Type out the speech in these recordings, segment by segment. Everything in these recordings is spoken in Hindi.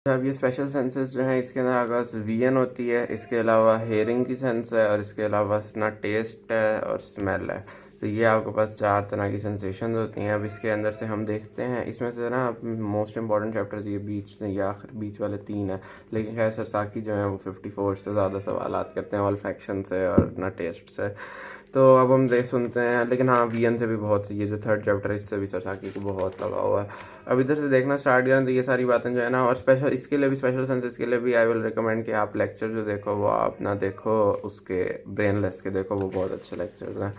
अब ये स्पेशल सेंसेस जो हैं इसके अंदर आपके पास विजन होती है, इसके अलावा हेयरिंग की सेंस है और इसके अलावा ना टेस्ट है और स्मेल है। तो ये आपके पास 4 तरह की सेंसेशन होती हैं। अब इसके अंदर से हम देखते हैं, इसमें से ना मोस्ट इंपॉर्टेंट चैप्टर्स ये बीच ये आखिर बीच वाले 3 हैं, लेकिन खैर सरसाकी जो है वो 54 से ज़्यादा सवालात करते हैं ऑल्फैक्शन से और ना टेस्ट से। तो अब हम देख सुनते हैं, लेकिन हाँ वीएन से भी बहुत, ये जो 3rd चैप्टर है इससे भी सरसाकी को बहुत लगा हुआ है। अब इधर से देखना स्टार्ट करें तो ये सारी बातें जो है ना, और स्पेशल इसके लिए भी, स्पेशल सेंसेस के लिए भी आई विल रिकमेंड कि आप लेक्चर जो देखो वो आप ना देखो उसके ब्रेनलेस के देखो, वो बहुत अच्छे लेक्चर्स हैं।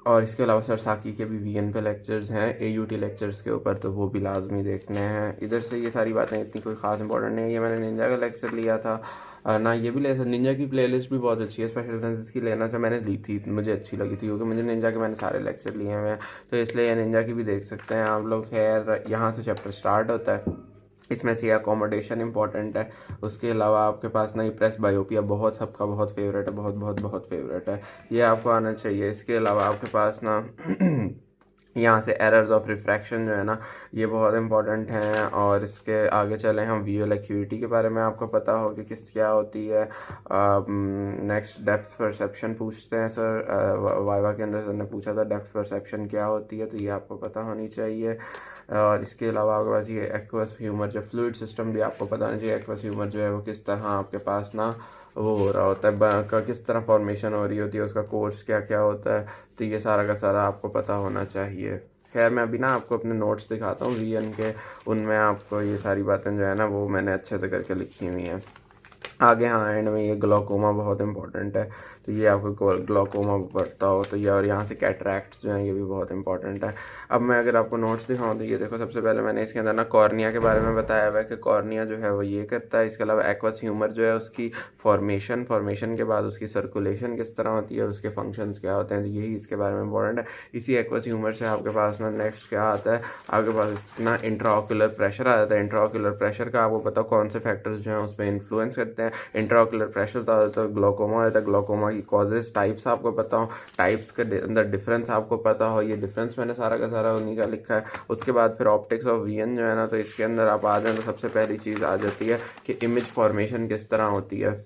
और इसके अलावा सरसाकी के भी वीएन पे लेक्चर्स हैं, एयूटी लेक्चर्स के ऊपर, तो वो भी लाजमी देखने हैं। इधर से ये सारी बातें इतनी कोई ख़ास इंपॉर्टेंट नहीं है। ये मैंने निंजा का लेक्चर लिया था ना, ये भी ले सकते। निंजा की प्लेलिस्ट भी बहुत अच्छी है, स्पेशल सेंसेस की लेना चाहिए, मैंने ली थी, मुझे अच्छी लगी थी क्योंकि मुझे निंजा के मैंने सारे लेक्चर लिए हुए हैं, तो इसलिए ये निंजा की भी देख सकते हैं आप लोग। खैर यहाँ से चैप्टर स्टार्ट होता है, इसमें से अकोमोडेशन इंपॉर्टेंट है। उसके अलावा आपके पास ना ये प्रेस बायोपिया बहुत, सबका बहुत फेवरेट है, बहुत बहुत बहुत फेवरेट है, ये आपको आना चाहिए। इसके अलावा आपके पास ना यहाँ से एरर्स ऑफ रिफ्रैक्शन जो है ना, ये बहुत इंपॉर्टेंट हैं। और इसके आगे चलें हम, विजुअल एक्यूटी के बारे में आपको पता हो कि किस क्या होती है। नेक्स्ट डेप्थ परसेप्शन पूछते हैं सर, वाइवा के अंदर सर ने पूछा था डेप्थ परसेप्शन क्या होती है, तो ये आपको पता होनी चाहिए। और इसके अलावा आपके पास ये एक्वस ह्यूमर, जो फ्लूइड सिस्टम भी आपको पता होना चाहिए। एक्वस ह्यूमर जो है वो किस तरह आपके पास ना वो हो रहा होता है, किस तरह फॉर्मेशन हो रही होती है, उसका कोर्स क्या क्या होता है, तो ये सारा का सारा आपको पता होना चाहिए। खैर मैं अभी ना आपको अपने नोट्स दिखाता हूँ वीएन के, उनमें आपको ये सारी बातें जो है ना वो मैंने अच्छे से करके लिखी हुई हैं। आगे हाँ एंड में ये ग्लॉकोमा बहुत इंपॉर्टेंट है, तो ये आपको ग्लॉकोमा पढ़ता हो तो ये, और यहाँ से कैटरैक्ट्स जो हैं ये भी बहुत इंपॉर्टेंट है। अब मैं अगर आपको नोट्स दिखाऊँ तो ये देखो, सबसे पहले मैंने इसके अंदर ना कॉर्निया के बारे में बताया हुआ है कि कॉर्निया जो है वो ये करता है। इसके अलावा एक्वस ह्यूमर जो है उसकी फॉर्मेशन के बाद उसकी सर्कुलेशन किस तरह होती है और उसके फंक्शंस क्या होते हैं, तो यही इसके बारे में इंपॉर्टेंट है। इसी एक्वस ह्यूमर से आपके पास ना नेक्स्ट क्या आता है, आपके पास ना इंट्राऑक्यूलर प्रेशर आ जाता है। इंट्राऑक्यूलर प्रेशर का आपको पता कौन से फैक्टर्स जो हैं उस पर इन्फ्लुएंस करते हैं। इंट्राऑक्यूलर प्रेशर ज़्यादातर ग्लोकोमा होता है, ग्लोकोमा की कॉजेज, टाइप्स आपको पता हो, टाइप्स के अंदर डिफरेंस आपको पता हो, ये डिफरेंस मैंने सारा का सारा उन्हीं का लिखा है। उसके बाद फिर ऑप्टिक्स ऑफ विजन जो है ना, तो इसके अंदर आप आ जाए तो सबसे पहली चीज़ आ जाती है कि इमेज फॉर्मेशन किस तरह होती है,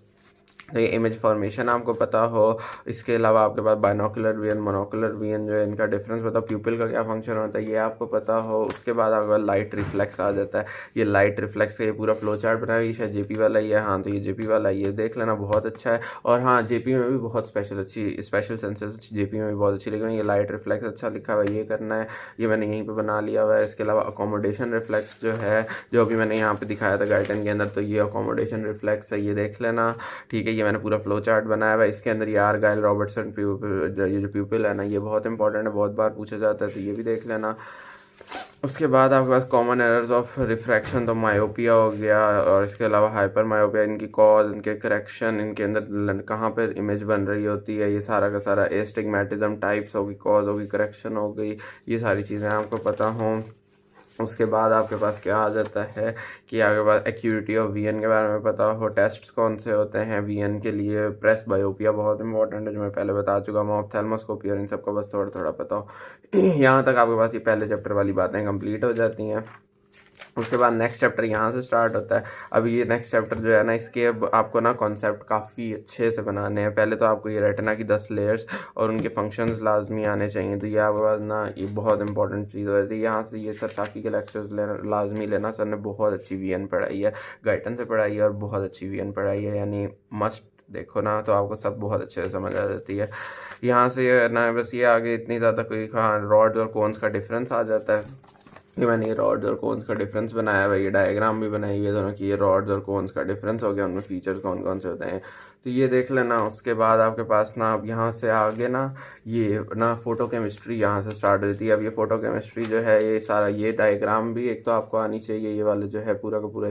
तो ये इमेज फॉर्मेशन आपको पता हो। इसके अलावा आपके पास बाइनोकुलर विजन, मोनोकुलर विजन जो है, इनका डिफरेंस बताओ, प्यूपिल का क्या फंक्शन होता है ये आपको पता हो। उसके बाद आपके पास लाइट रिफ्लेक्स आ जाता है। ये लाइट रिफ्लेक्स का ये पूरा फ्लो चार्ट बनाया, ये शायद जेपी वाला ही है, हाँ तो ये जेपी वाला ये देख लेना, बहुत अच्छा है। और हाँ जेपी में भी बहुत स्पेशल सेंसेस जेपी में भी बहुत अच्छी, लेकिन ये लाइट रिफ्लेक्स अच्छा लिखा हुआ है, ये करना है, ये मैंने यहीं पर बना लिया हुआ है। इसके अलावा अकोमोडेशन रिफ्लेक्स जो है, जो अभी मैंने यहाँ पर दिखाया था गाइडन के अंदर, तो ये अकोमोडेशन रिफ्लेक्स है, ये देख लेना, ठीक है। ये मैंने पूरा फ्लो चार्ट बनाया हुआ है। इसके अंदर ये आर्गाइल रॉबर्टसन ये जो प्यूपिल है ना, ये बहुत इंपॉर्टेंट है, बहुत बार पूछा जाता है, तो ये भी देख लेना। उसके बाद आपके पास कॉमन एरर्स ऑफ रिफ्रैक्शन, तो मायोपिया हो गया, और इसके अलावा हाइपर मायोपिया, इनकी कॉज, इनके करेक्शन, इनके अंदर कहाँ पर इमेज बन रही होती है, ये सारा का सारा। एस्टिग्मेटिज्म, टाइप्स होगी, कॉज होगी, करेक्शन हो गई, ये सारी चीज़ें आपको पता हों। उसके बाद आपके पास क्या आ जाता है कि आपके पास एक्यूरिटी ऑफ वीएन के बारे में पता हो, टेस्ट्स कौन से होते हैं वीएन के लिए। प्रेस बायोपिया बहुत इंपॉर्टेंट है, जो मैं पहले बता चुका हूँ, ऑप्थेल्मोस्कोपी, और इन सबको बस थोड़ा थोड़ा पता हो। यहाँ तक आपके पास ये पहले चैप्टर वाली बातें कंप्लीट हो जाती हैं। उसके बाद नेक्स्ट चैप्टर यहाँ से स्टार्ट होता है। अब ये नेक्स्ट चैप्टर जो है ना, इसके अब आपको ना कॉन्सेप्ट काफ़ी अच्छे से बनाने हैं। पहले तो आपको ये रेटिना की 10 लेयर्स और उनके फंक्शंस लाजमी आने चाहिए, तो ये आपके पास ना ये बहुत इंपॉर्टेंट चीज़ हो जाती है। यहाँ से ये सरसाकी के लेक्चर्स लेना लाजमी लेना, सर ने बहुत अच्छी वीएन पढ़ाई है, गाइडन से पढ़ाई है, और बहुत अच्छी वीएन पढ़ाई है, यानी मस्ट देखो ना, तो आपको सब बहुत अच्छे से समझ आ जाती है। यहाँ से ना बस ये आगे इतनी ज़्यादा कोई, हाँ रॉड्स और कोन्स का डिफरेंस आ जाता है। ये मैंने ये रॉड्स और कोन्स का डिफरेंस बनाया हुआ है, ये डायग्राम भी बनाई हुई है दोनों की, ये रॉड्स और कोन्स का डिफरेंस हो गया, उनमें फीचर्स कौन कौन से होते हैं, तो ये देख लेना। उसके बाद आपके पास ना अब यहाँ से आगे ना ये ना फोटो केमिस्ट्री यहाँ से स्टार्ट होती है। अब ये फोटो केमिस्ट्री जो है, ये सारा ये डायग्राम भी एक तो आपको आनी चाहिए, ये वाले जो है पूरा का पूरा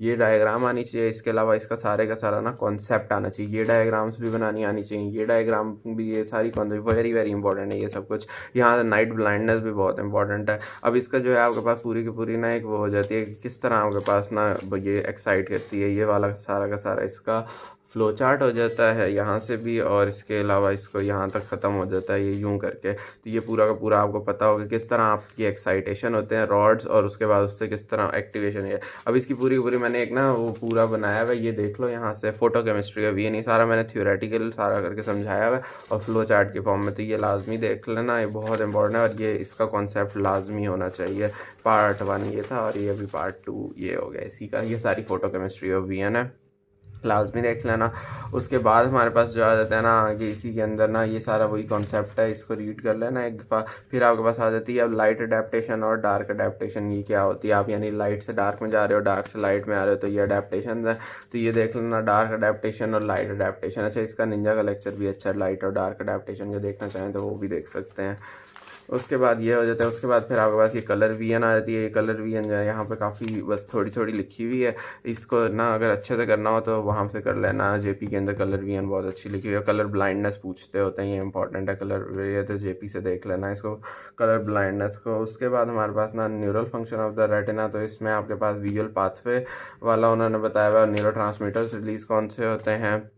ये डायग्राम आनी चाहिए। इसके अलावा इसका सारे का सारा ना कॉन्सेप्ट आना चाहिए, ये डायग्राम्स भी बनानी आनी चाहिए, ये डायग्राम भी, ये सारी कॉन्सेप्ट वेरी वेरी इंपॉर्टेंट है ये सब कुछ। यहाँ नाइट ब्लाइंडनेस भी बहुत इंपॉर्टेंट है। अब इसका जो है आपके पास पूरी की पूरी ना एक वो हो जाती है कि किस तरह आपके पास ना ये एक्साइट करती है, ये वाला सारा का सारा इसका फ्लो चार्ट हो जाता है यहाँ से भी, और इसके अलावा इसको यहाँ तक ख़त्म हो जाता है ये यूं करके। तो ये पूरा का पूरा आपको पता होगा किस तरह आपकी एक्साइटेशन होते हैं रॉड्स, और उसके बाद उससे किस तरह एक्टिवेशन है। अब इसकी पूरी मैंने एक ना वो पूरा बनाया हुआ है, ये देख लो यहाँ से फोटो केमिस्ट्री का भी नहीं, सारा मैंने थियोरेटिकल सारा करके समझाया हुआ है और फ्लो चार्ट के फॉर्म में। तो ये लाजमी देख लेना, ये बहुत इंपॉर्टेंट है और ये इसका कॉन्सेप्ट लाजमी होना चाहिए। पार्ट 1 ये था और ये अभी पार्ट 2 ये हो गया इसी का। ये सारी फ़ोटो केमिस्ट्री ऑफ वीएन है, लाजमी देख लेना। उसके बाद हमारे पास जो आ जाता है ना आगे इसी के अंदर ना ये सारा वही कॉन्सेप्ट है, इसको रीड कर लेना एक दफ़ा। फिर आपके पास आ जाती है अब लाइट अडेप्टेशन और डार्क अडेप्टेशन। ये क्या होती है, आप यानी लाइट से डार्क में जा रहे हो, डार्क से लाइट में आ रहे हो, तो ये अडेप्टेशन है। तो ये देख लेना डार्क अडेप्टेशन और लाइट अडेप्टेशन। अच्छा, इसका निंजा का लेक्चर भी अच्छा है, लाइट और डार्क अडेप्टेशन का देखना चाहें तो वो भी देख सकते हैं। उसके बाद ये हो जाता है, उसके बाद फिर आपके पास ये कलर वीएन आ जाती है। ये कलर वीएन जो है यहाँ पे काफ़ी बस थोड़ी लिखी हुई है, इसको ना अगर अच्छे से करना हो तो वहाँ से कर लेना। जेपी के अंदर कलर वीएन बहुत अच्छी लिखी हुई है। कलर ब्लाइंडनेस पूछते होते हैं, ये इंपॉर्टेंट है कलर, ये तो जेपी से देख लेना इसको, कलर ब्लाइंडनेस को। उसके बाद हमारे पास ना neural function of the retina, तो इसमें आपके पास विजुअल पाथवे वाला उन्होंने बताया हुआ, न्यूरो ट्रांसमीटर्स रिलीज़ कौन से होते हैं,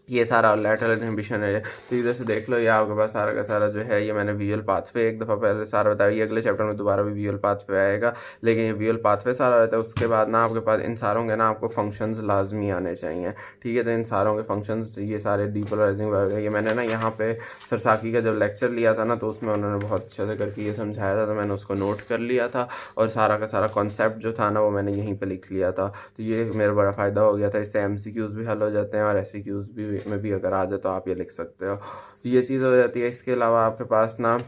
ये सारा लैटरल इनहिबिशन है। तो इधर से देख लो, ये आपके पास सारा का सारा जो है ये मैंने विजुअल पाथवे एक दफ़ा पहले सारा बताया। ये अगले चैप्टर में दोबारा भी विजुअल पाथवे आएगा, लेकिन ये विजुअल पाथवे सारा रहता है। उसके बाद ना आपके पास इन सारों के ना आपको फंक्शंस लाजमी आने चाहिए, ठीक है। तो इन सारों के फंक्शंस ये सारे डीपोलराइजिंग, ये मैंने ना यहाँ पे सरसाकी का जब लेक्चर लिया था ना तो उसमें उन्होंने बहुत अच्छे से करके ये समझाया था, तो मैंने उसको नोट कर लिया था और सारा का सारा कॉन्सेप्ट जो था ना वो मैंने यहीं पर लिख लिया था। तो ये मेरा बड़ा फ़ायदा हो गया था, इससे MCQs भी हल हो जाते हैं और SCQs भी में भी अगर आ जाए तो आप ये लिख सकते हो। तो ये चीज़ हो जाती है। इसके अलावा आपके पास ना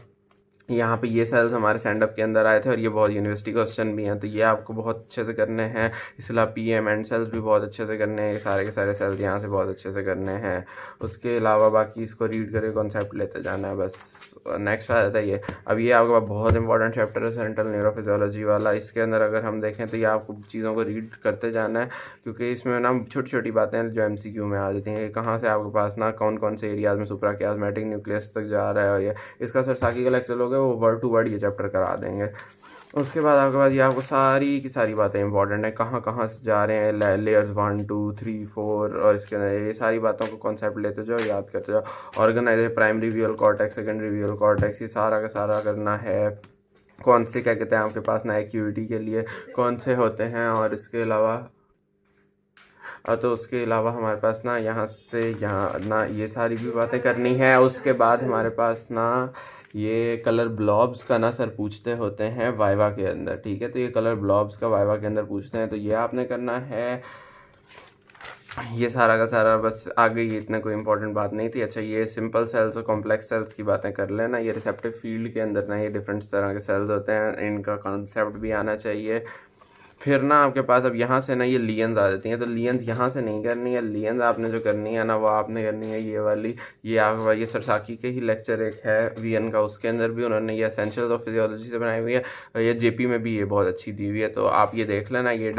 यहाँ पे ये सेल्स हमारे स्टैंड अप के अंदर आए थे और ये बहुत यूनिवर्सिटी क्वेश्चन भी हैं, तो ये आपको बहुत अच्छे से करने हैं। इसके अलावा PM एंड सेल्स भी बहुत अच्छे से करने हैं, ये सारे के सारे सेल्स यहाँ से बहुत अच्छे से करने हैं। उसके अलावा बाकी इसको रीड करके कॉन्सेप्ट लेते जाना है बस। नेक्स्ट आ जाता है ये, अब ये आपके पास बहुत इंपॉर्टेंट चैप्टर है सेंट्रल न्यूरोफिजियोलॉजी वाला। इसके अंदर अगर हम देखें तो ये आपको चीज़ों को रीड करते जाना है, क्योंकि इसमें ना छोटी छोटी बातें हैं जो MCQ में आ जाती हैं। कहाँ से आपके पास ना कौन कौन से एरियाज में सुप्रा कियास्मेटिक न्यूक्लियस तक जा रहा है, और ये इसका सरसाकी का लेक्चर लोगे वो वर्ड टू वर्ड ये चैप्टर करा देंगे। उसके बाद आपके पास ये आपको सारी की सारी बातें इंपॉर्टेंट है, कहाँ कहाँ से जा रहे हैं, लेयर्स 1 2 3 4, और इसके अंदर ये सारी बातों को कॉन्सेप्ट लेते जाओ, याद करते जाओ। Organise primary visual cortex, secondary visual cortex, ये सारा का सारा करना है। कौन से क्या कहते हैं आपके पास ना एक्यूटी के लिए कौन से होते हैं, और इसके अलावा तो उसके अलावा हमारे पास ना यहाँ से यहाँ ना ये सारी भी बातें करनी है। उसके बाद हमारे पास ना ये कलर ब्लॉब्स का ना सर पूछते होते हैं वाइवा के अंदर, ठीक है। तो ये कलर ब्लॉब्स का वाइवा के अंदर पूछते हैं, तो ये आपने करना है। ये सारा का सारा बस आगे, ये इतना कोई इंपॉर्टेंट बात नहीं थी। अच्छा, ये सिंपल सेल्स और कॉम्प्लेक्स सेल्स की बातें कर लेना। ये रिसेप्टिव फील्ड के अंदर ना ये डिफरेंट तरह के सेल्स होते हैं, इनका कॉन्सेप्ट भी आना चाहिए। फिर ना आपके पास अब यहाँ से ना ये लियंस आ जाती हैं, तो लियंस यहाँ से नहीं करनी है। लियंस आपने जो करनी है ना वो आपने करनी है ये वाली, ये आपका ये सरसाकी के ही लेक्चर एक है वीएन का, उसके अंदर भी उन्होंने ये एसेंशियल्स ऑफ फिजियोलॉजी से बनाई हुई है, ये जेपी में भी ये बहुत अच्छी दी हुई है, तो आप ये देख लेना। ये